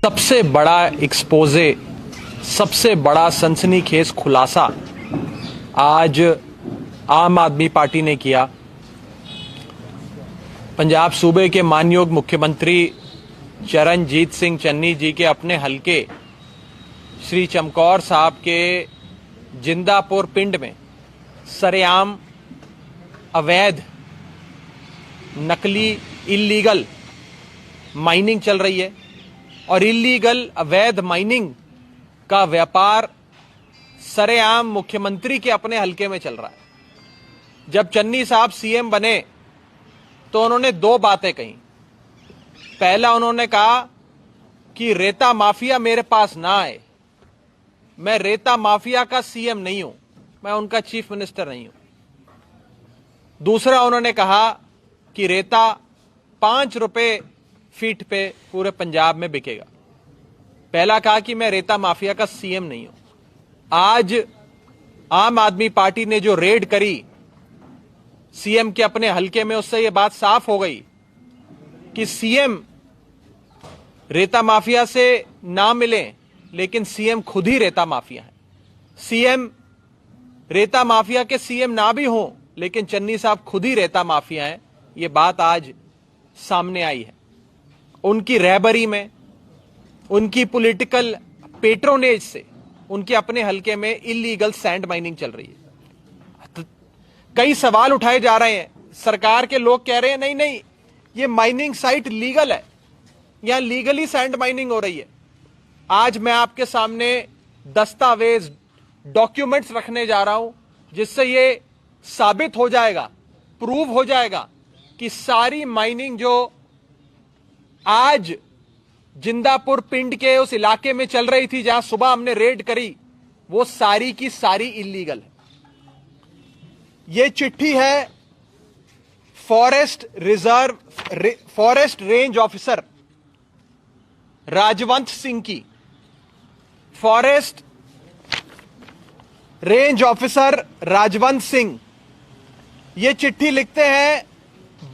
सबसे बड़ा एक्सपोजे, सबसे बड़ा सनसनीखेज खुलासा आज आम आदमी पार्टी ने किया। पंजाब सूबे के मानयोग मुख्यमंत्री चरणजीत सिंह चन्नी जी के अपने हलके श्री चमकौर साहब के जिंदापुर पिंड में सरेआम अवैध नकली इल्लीगल माइनिंग चल रही है और इल्लीगल अवैध माइनिंग का व्यापार सरेआम मुख्यमंत्री के अपने हलके में चल रहा है। जब चन्नी साहब सीएम बने तो उन्होंने दो बातें कही। पहला, उन्होंने कहा कि रेता माफिया मेरे पास ना आए, मैं रेता माफिया का सीएम नहीं हूं, मैं उनका चीफ मिनिस्टर नहीं हूं। दूसरा, उन्होंने कहा कि रेता 5 रुपए फीट पे पूरे पंजाब में बिकेगा। पहला कहा कि मैं रेता माफिया का सीएम नहीं हूं। आज आम आदमी पार्टी ने जो रेड करी सीएम के अपने हलके में, उससे यह बात साफ हो गई कि सीएम रेता माफिया से ना मिले, लेकिन सीएम खुद ही रेता माफिया है। सीएम रेता माफिया के सीएम ना भी हों, लेकिन चन्नी साहब खुद ही रेता माफिया हैं। यह बात आज सामने आई है। उनकी रहबरी में, उनकी पॉलिटिकल पेट्रोनेज से उनके अपने हलके में इल्लीगल सैंड माइनिंग चल रही है। कई सवाल उठाए जा रहे हैं। सरकार के लोग कह रहे हैं नहीं नहीं, ये माइनिंग साइट लीगल है, यहां लीगली सैंड माइनिंग हो रही है। आज मैं आपके सामने दस्तावेज, डॉक्यूमेंट्स रखने जा रहा हूं, जिससे ये साबित हो जाएगा, प्रूव हो जाएगा कि सारी माइनिंग जो आज जिंदापुर पिंड के उस इलाके में चल रही थी, जहां सुबह हमने रेड करी, वो सारी की सारी इल्लीगल है। ये चिट्ठी है forest range officer Rajwant Singh की। Forest range officer Rajwant Singh ये चिट्ठी लिखते हैं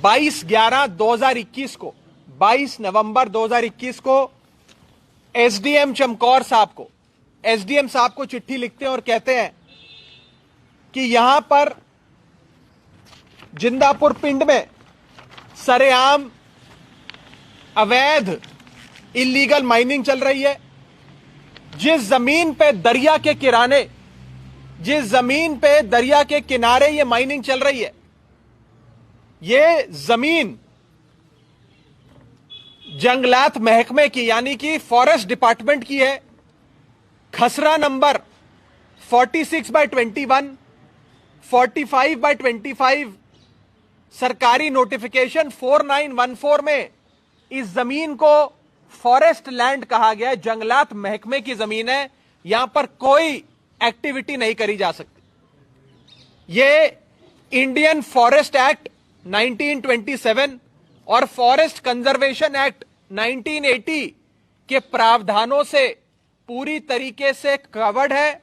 22/11/2021 को, 22 नवंबर 2021 को एसडीएम चमकौर साहब को, एसडीएम साहब को चिट्ठी लिखते हैं और कहते हैं कि यहां पर जिंदापुर पिंड में सरेआम अवैध इल्लीगल माइनिंग चल रही है। जिस जमीन पे दरिया के किनारे, जिस जमीन पे दरिया के किनारे ये माइनिंग चल रही है, ये जमीन जंगलात महकमे की यानी कि फॉरेस्ट डिपार्टमेंट की है। खसरा नंबर 46/21, 45/25 सरकारी नोटिफिकेशन 4914 में इस जमीन को फॉरेस्ट लैंड कहा गया है। जंगलात महकमे की जमीन है, यहां पर कोई एक्टिविटी नहीं करी जा सकती। ये इंडियन फॉरेस्ट एक्ट 1927 और फॉरेस्ट कंजर्वेशन एक्ट 1980 के प्रावधानों से पूरी तरीके से कवर्ड है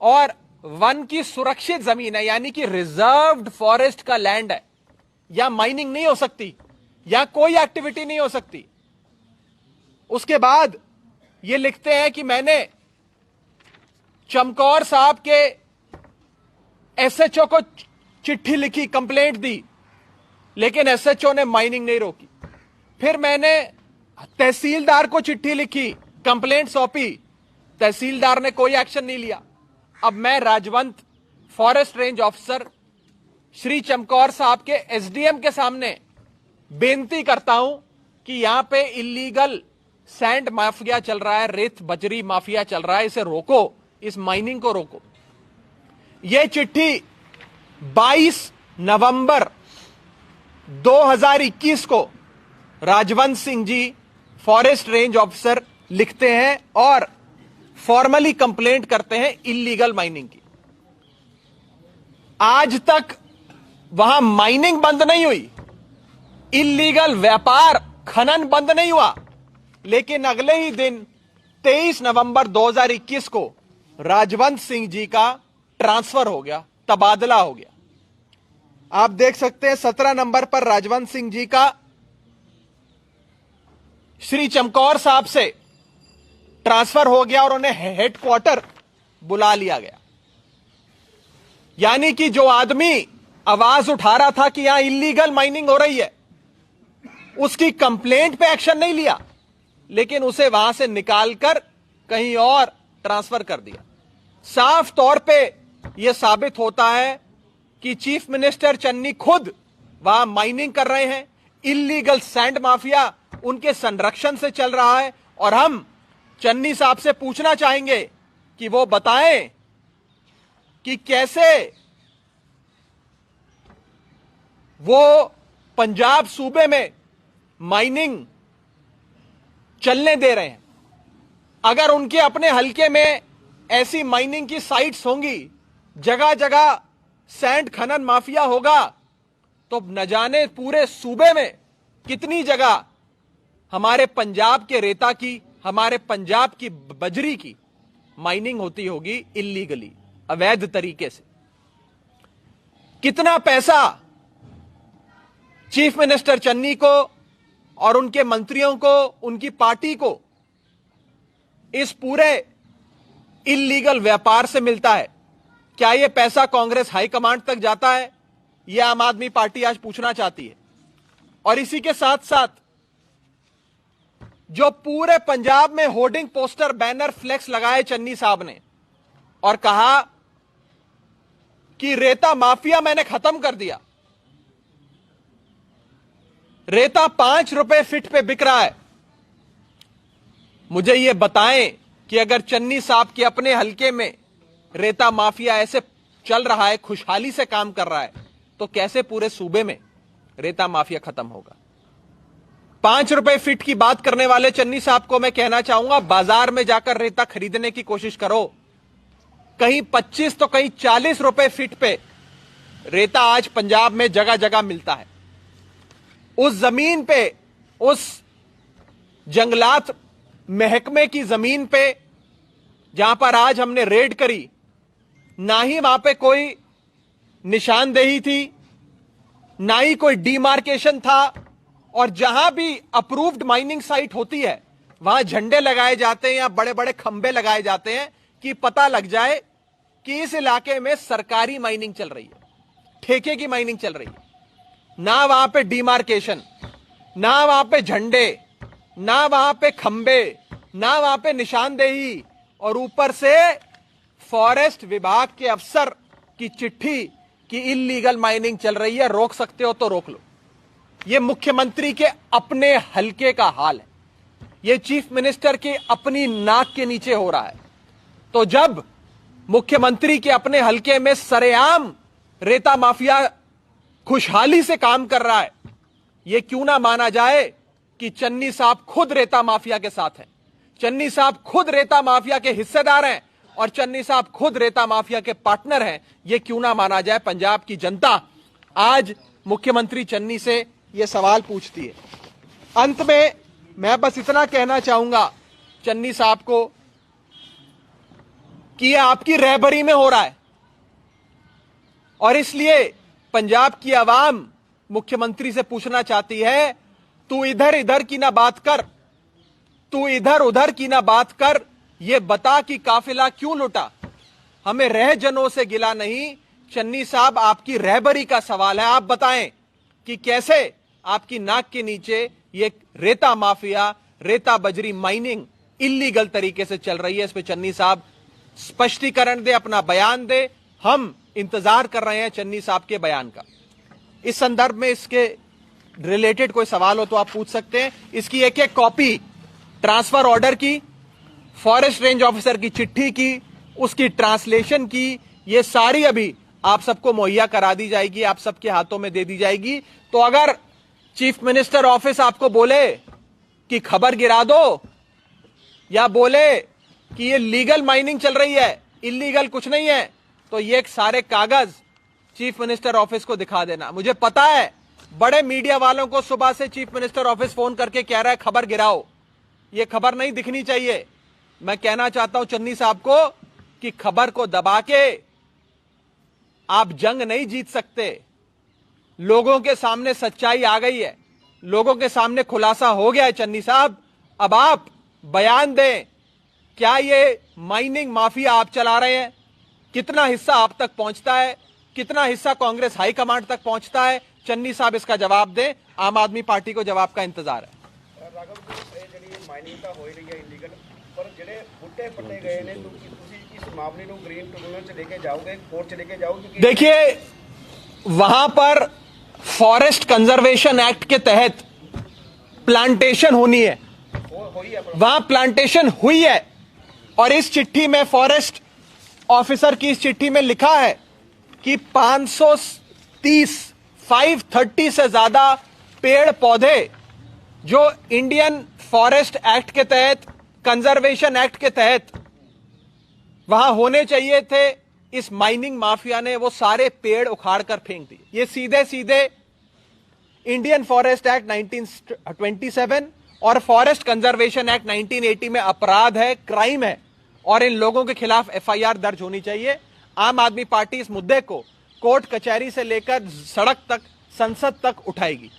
और वन की सुरक्षित जमीन है, यानी कि रिजर्व्ड फॉरेस्ट का लैंड है। यहां माइनिंग नहीं हो सकती, यहां कोई एक्टिविटी नहीं हो सकती। उसके बाद ये लिखते हैं कि मैंने चमकौर साहब के एसएचओ को चिट्ठी लिखी, कंप्लेंट दी, लेकिन एसएचओ ने माइनिंग नहीं रोकी। फिर मैंने तहसीलदार को चिट्ठी लिखी, कंप्लेंट सौंपी, तहसीलदार ने कोई एक्शन नहीं लिया। अब मैं Rajwant forest range officer Shri Chamkaur साहब के एसडीएम के सामने बेनती करता हूं कि यहां पे इल्लीगल सैंड माफिया चल रहा है, रेत बजरी माफिया चल रहा है, इसे रोको, इस माइनिंग को रोको। यह चिट्ठी 22 नवंबर 2021 को Rajwant Singh ji forest range officer लिखते हैं और फॉर्मली कंप्लेंट करते हैं इल्लीगल माइनिंग की। आज तक वहां माइनिंग बंद नहीं हुई, इल्लीगल व्यापार खनन बंद नहीं हुआ, लेकिन अगले ही दिन 23 नवंबर 2021 को राजवंत सिंह जी का ट्रांसफर हो गया, तबादला हो गया। आप देख सकते हैं 17 नंबर पर राजवंत सिंह जी का श्री चमकौर साहब से ट्रांसफर हो गया और उन्हें हेडक्वार्टर बुला लिया गया। यानी कि जो आदमी आवाज उठा रहा था कि यहां इलीगल माइनिंग हो रही है, उसकी कंप्लेंट पे एक्शन नहीं लिया, लेकिन उसे वहां से निकालकर कहीं और ट्रांसफर कर दिया। साफ तौर पे यह साबित होता है कि चीफ मिनिस्टर चन्नी खुद वहां माइनिंग कर रहे हैं। इलीगल सैंड माफिया उनके संरक्षण से चल रहा है। और हम चन्नी साहब से पूछना चाहेंगे कि वो बताएं कि कैसे वो पंजाब सूबे में माइनिंग चलने दे रहे हैं। अगर उनके अपने हलके में ऐसी माइनिंग की साइट्स होंगी, जगह जगह सैंड खनन माफिया होगा, तो न जाने पूरे सूबे में कितनी जगह हमारे पंजाब के रेता की, हमारे पंजाब की बजरी की माइनिंग होती होगी इलीगली, अवैध तरीके से। कितना पैसा चीफ मिनिस्टर चन्नी को और उनके मंत्रियों को, उनकी पार्टी को इस पूरे इलीगल व्यापार से मिलता है? क्या यह पैसा कांग्रेस हाईकमांड तक जाता है? यह आम आदमी पार्टी आज पूछना चाहती है। और इसी के साथ साथ जो पूरे पंजाब में होर्डिंग, पोस्टर, बैनर, फ्लेक्स लगाए चन्नी साहब ने और कहा कि रेता माफिया मैंने खत्म कर दिया, रेता 5 रुपए फीट पे बिक रहा है। मुझे यह बताएं कि अगर चन्नी साहब के अपने हलके में रेता माफिया ऐसे चल रहा है, खुशहाली से काम कर रहा है, तो कैसे पूरे सूबे में रेता माफिया खत्म होगा? 5 रुपए फीट की बात करने वाले चन्नी साहब को मैं कहना चाहूंगा, बाजार में जाकर रेता खरीदने की कोशिश करो। कहीं 25 तो कहीं 40 रुपए फीट पे रेता आज पंजाब में जगह जगह मिलता है। उस जमीन पे, उस जंगलात महकमे की जमीन पे जहां पर आज हमने रेड करी, ना ही वहां पे कोई निशानदेही थी, ना ही कोई डीमार्केशन था। और जहां भी अप्रूव्ड माइनिंग साइट होती है, वहां झंडे लगाए जाते हैं या बड़े बड़े खंबे लगाए जाते हैं कि पता लग जाए कि इस इलाके में सरकारी माइनिंग चल रही है, ठेके की माइनिंग चल रही है। ना वहां पे डीमार्केशन, ना वहां पे झंडे, ना वहां पे खंबे, ना वहां पे निशानदेही, और ऊपर से फॉरेस्ट विभाग के अफसर की चिट्ठी कि इलीगल माइनिंग चल रही है, रोक सकते हो तो रोक लो। यह मुख्यमंत्री के अपने हलके का हाल है। यह चीफ मिनिस्टर की अपनी नाक के नीचे हो रहा है। तो जब मुख्यमंत्री के अपने हलके में सरेआम रेता माफिया खुशहाली से काम कर रहा है, यह क्यों ना माना जाए कि चन्नी साहब खुद रेता माफिया के साथ हैं, चन्नी साहब खुद रेता माफिया के हिस्सेदार हैं और चन्नी साहब खुद रेता माफिया के पार्टनर हैं। यह क्यों ना माना जाए? पंजाब की जनता आज मुख्यमंत्री चन्नी से यह सवाल पूछती है। अंत में मैं बस इतना कहना चाहूंगा चन्नी साहब को कि यह आपकी रहबरी में हो रहा है और इसलिए पंजाब की आवाम मुख्यमंत्री से पूछना चाहती है, तू इधर इधर की ना बात कर, तू इधर उधर की ना बात कर, यह बता कि काफिला क्यों लुटा, हमें रहजनों से गिला नहीं। चन्नी साहब, आपकी रहबरी का सवाल है, आप बताएं कि कैसे आपकी नाक के नीचे ये रेता माफिया, रेता बजरी माइनिंग इलीगल तरीके से चल रही है। इस पे चन्नी साहब स्पष्टीकरण दे, अपना बयान दे। हम इंतजार कर रहे हैं चन्नी साहब के बयान का। इस संदर्भ में इसके रिलेटेड कोई सवाल हो तो आप पूछ सकते हैं। इसकी एक एक कॉपी ट्रांसफर ऑर्डर की, फॉरेस्ट रेंज ऑफिसर की चिट्ठी की, उसकी ट्रांसलेशन की, ये सारी अभी आप सबको मुहैया करा दी जाएगी, आप सबके हाथों में दे दी जाएगी। तो अगर चीफ मिनिस्टर ऑफिस आपको बोले कि खबर गिरा दो, या बोले कि ये लीगल माइनिंग चल रही है, इलीगल कुछ नहीं है, तो ये एक सारे कागज चीफ मिनिस्टर ऑफिस को दिखा देना। मुझे पता है बड़े मीडिया वालों को सुबह से चीफ मिनिस्टर ऑफिस फोन करके कह रहा है खबर गिराओ, ये खबर नहीं दिखनी चाहिए। मैं कहना चाहता हूं चन्नी साहब को कि खबर को दबा के आप जंग नहीं जीत सकते। लोगों के सामने सच्चाई आ गई है, लोगों के सामने खुलासा हो गया है। चन्नी साहब, अब आप बयान दें क्या ये माइनिंग माफिया आप चला रहे हैं? कितना हिस्सा आप तक पहुंचता है? कितना हिस्सा कांग्रेस हाईकमांड तक पहुंचता है? चन्नी साहब इसका जवाब दें। आम आदमी पार्टी को जवाब का इंतजार है। ਰਾਘਵ ਜੀ ਇਹ ਜਿਹੜੀ ਮਾਈਨਿੰਗ ਤਾਂ ਹੋ ਹੀ ਰਹੀ ਹੈ ਇਲੀਗਲ, ਪਰ ਜਿਹੜੇ ਬੁੱਟੇ ਪੱਟੇ ਗਏ ਨੇ ਤੁਸੀਂ ਇਸ ਮਾਮਲੇ ਨੂੰ ਗ੍ਰੀਨ ਟ੍ਰਿਬਿਊਨਲ 'ਚ ਲੈ ਕੇ ਜਾਓਗੇ, ਕੋਰਟ 'ਚ ਲੈ ਕੇ ਜਾਓਗੇ? देखिए वहां पर फॉरेस्ट कंजर्वेशन एक्ट के तहत प्लांटेशन होनी है, वहां प्लांटेशन हुई है और इस चिट्ठी में फॉरेस्ट ऑफिसर की इस चिट्ठी में लिखा है कि 530 से ज्यादा पेड़ पौधे जो इंडियन फॉरेस्ट एक्ट के तहत, कंजर्वेशन एक्ट के तहत वहां होने चाहिए थे, इस माइनिंग माफिया ने वो सारे पेड़ उखाड़ कर फेंक दिए। ये सीधे सीधे इंडियन फॉरेस्ट एक्ट 1927 और फॉरेस्ट कंजर्वेशन एक्ट 1980 में अपराध है, क्राइम है और इन लोगों के खिलाफ एफआईआर दर्ज होनी चाहिए। आम आदमी पार्टी इस मुद्दे को कोर्ट कचहरी से लेकर सड़क तक, संसद तक उठाएगी।